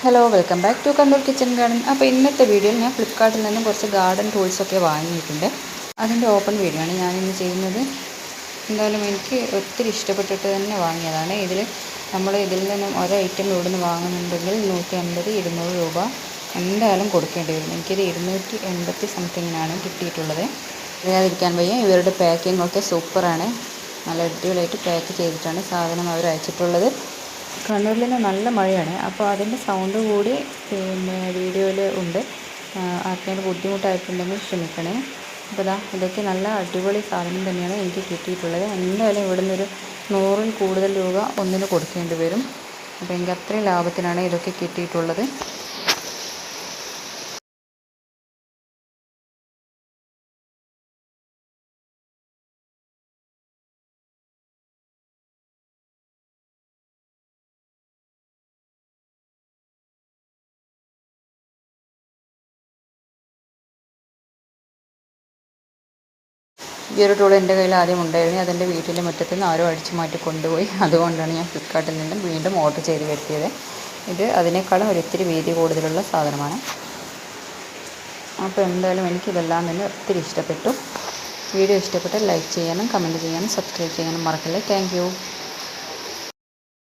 Hello, welcome back to Kannur kitchen garden. അപ്പോൾ ഇന്നത്തെ വീഡിയോയിൽ ഞാൻ ഫ്ലിപ്കാർട്ടിൽ നിന്നും കുറച്ച് ഗാർഡൻ ടൂൾസൊക്കെ വാങ്ങിയിട്ടുണ്ട്. അതിൻ്റെ ഓപ്പൺ വീഡിയോ ആണ് ഞാനിന്ന് ചെയ്യുന്നത്. എന്തായാലും എനിക്ക് ഒത്തിരി ഇഷ്ടപ്പെട്ടിട്ട് തന്നെ വാങ്ങിയതാണ്. നമ്മൾ ഇതിൽ നിന്നും ഒരു ഐറ്റം ഇവിടുന്ന് വാങ്ങുന്നുണ്ടെങ്കിൽ 150 200 രൂപ എന്തായാലും കൊടുക്കേണ്ടി വരും. എനിക്കിത് 280 സംതിങ്ങിനാണ് കിട്ടിയിട്ടുള്ളത്. അറിയാതിരിക്കാൻ വയ്യ. ഇവരുടെ പാക്കിംഗ് ഒക്കെ സൂപ്പറാണ്. നല്ല അടിപൊളിയായിട്ട് പാക്ക് ചെയ്തിട്ടാണ് സാധനം അവർ അയച്ചിട്ടുള്ളത്. കണ്ണൂരിൽ നിന്ന് നല്ല മഴയാണ്, അപ്പോൾ അതിൻ്റെ സൗണ്ട് കൂടി വീഡിയോയിൽ ഉണ്ട്. ആർക്കെങ്കിലും ബുദ്ധിമുട്ടായിട്ടുണ്ടെങ്കിൽ ക്ഷമിക്കണേ. അപ്പോൾ ഇതൊക്കെ നല്ല അടിപൊളി സാധനം തന്നെയാണ് എനിക്ക് കിട്ടിയിട്ടുള്ളത്. എന്തായാലും ഇവിടെ നിന്നൊരു 100-ൽ കൂടുതൽ രൂപ ഒന്നിന് കൊടുക്കേണ്ടി വരും. അപ്പോൾ എനിക്ക് അത്രയും ലാഭത്തിനാണ് ഇതൊക്കെ കിട്ടിയിട്ടുള്ളത്. ഈ ഒരു ടൂൾ എൻ്റെ കയ്യിൽ ആദ്യം ഉണ്ടായിരുന്നു. അതെൻ്റെ വീട്ടിൻ്റെ മുറ്റത്ത് നിന്ന് ആരോ അടിച്ചു മാറ്റി കൊണ്ടുപോയി. അതുകൊണ്ടാണ് ഞാൻ ഫ്ലിപ്കാർട്ടിൽ നിന്നും വീണ്ടും ഓർഡർ ചെയ്ത് വരുത്തിയത്. ഇത് അതിനേക്കാളും ഒരിത്തിരി വീതി കൂടുതലുള്ള സാധനമാണ്. അപ്പോൾ എന്തായാലും എനിക്കിതെല്ലാം തന്നെ ഒത്തിരി ഇഷ്ടപ്പെട്ടു. വീഡിയോ ഇഷ്ടപ്പെട്ടാൽ ലൈക്ക് ചെയ്യാനും കമൻറ്റ് ചെയ്യാനും സബ്സ്ക്രൈബ് ചെയ്യാനും മറക്കല്ലേ. Thank you.